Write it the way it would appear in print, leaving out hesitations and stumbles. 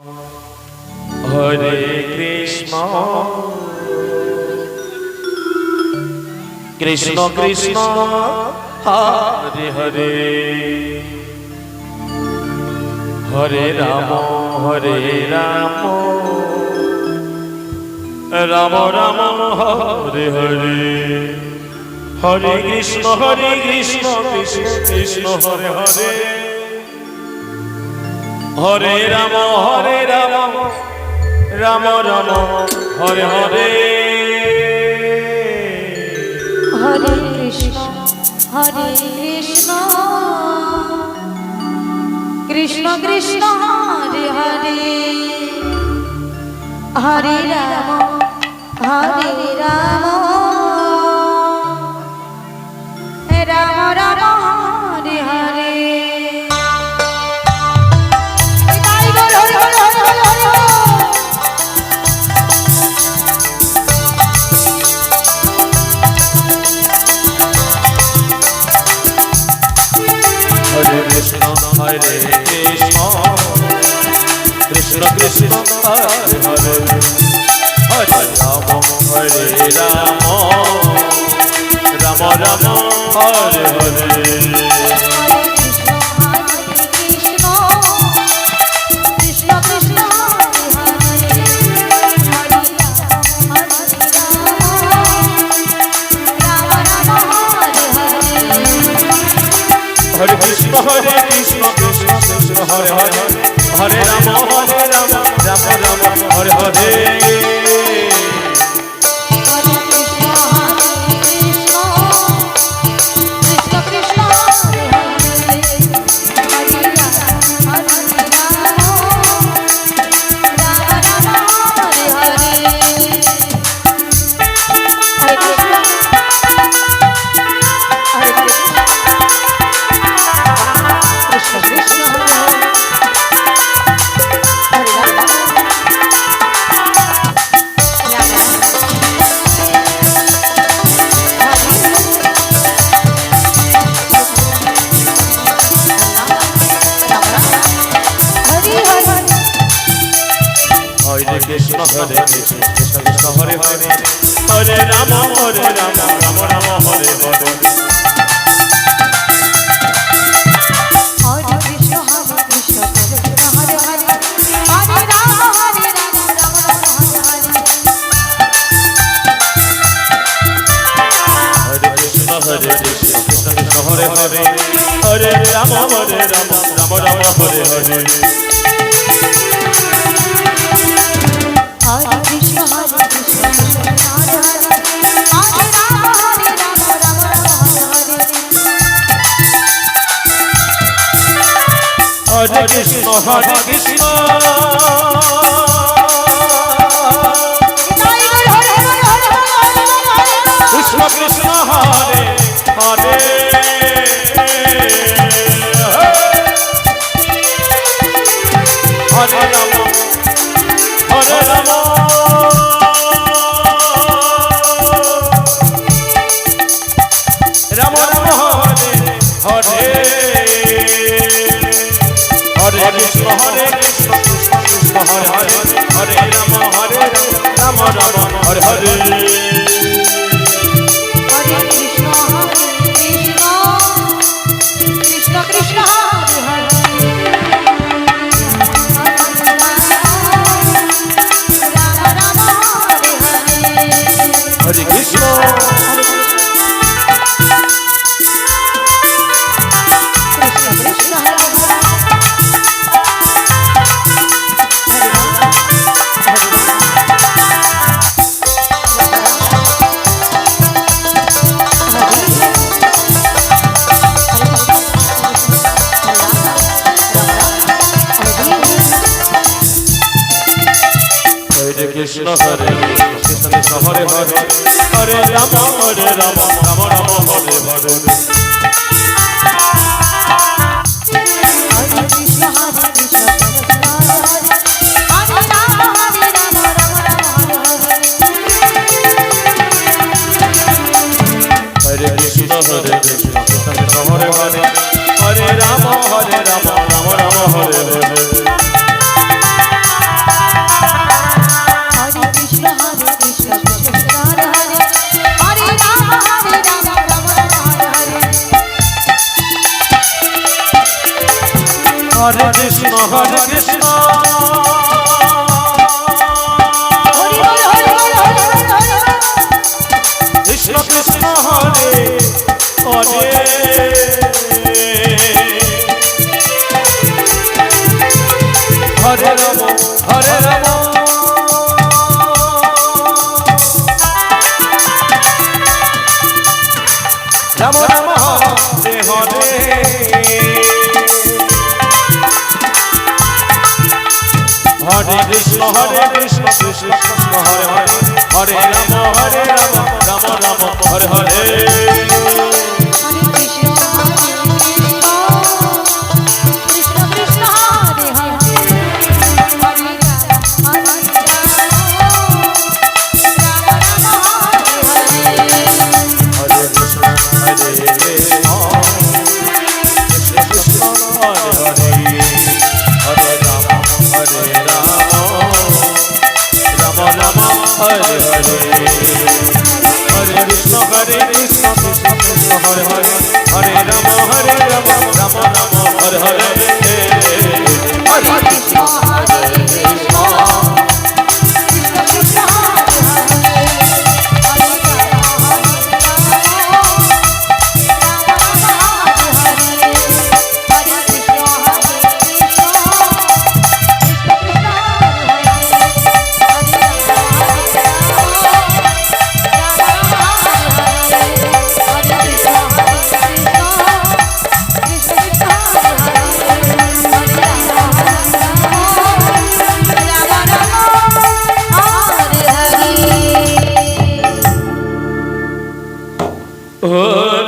হরে Krishna Krishna Krishna Hare Hare Hare Ram Ram Ram Hare Hare Hare Krishna Krishna Krishna Hare Hare Hare Ram Ram Ram Hare Hare Hare Krishna Krishna Krishna Hare Hare Hare Ram Ram Ram Hare Hare Hare Krishna Krishna Krishna Hare Hare Hare Ram Ram Ram Hare Hare Hare Krishna Krishna Krishna Hare Hare Hare Ram Ram Ram Hare Hare Krishna হরে Krishna Krishna Hare Hare Hare Ram Ram Ram Hare Hare Hare Krishna Krishna Krishna Hare Hare Hare Ram Ram Ram Hare Hare Hare Krishna Krishna Krishna Krishna Hare Hare Hare Ram Ram Ram Hare Hare Hare Krishna Krishna Krishna Hare Hare Hare Ram Ram Hare Hare Hare Krishna Krishna Krishna Krishna Hare Hare Hare Ram Ram Ram Hare Hare Hare Krishna Krishna Krishna Hare Hare Hare Ram Ram Ram Ram Hare Hare Hare Krishna Hari বল Hari বল Hari বল Hari বল Krishna Krishna Hare Hare Hare Ram হরে Ram Ram Ram Hare Hare Hare Krishna Krishna Krishna Hare Hare Hare Ram Ram Ram Hare Hare Hare Krishna Krishna Krishna Hare Hare Hare Ram Ram Hare Hare Hare Krishna Krishna Krishna Hare Hare Hare Ram Ram Ram Hare Hare Hare Krishna Krishna Krishna Hare Hare Hare Ram Ram Ram Hare Hare Hare Krishna হরে Krishna Krishna Krishna Hare Hare Hare Ram Ram Hare Hare Hare Krishna Krishna Oh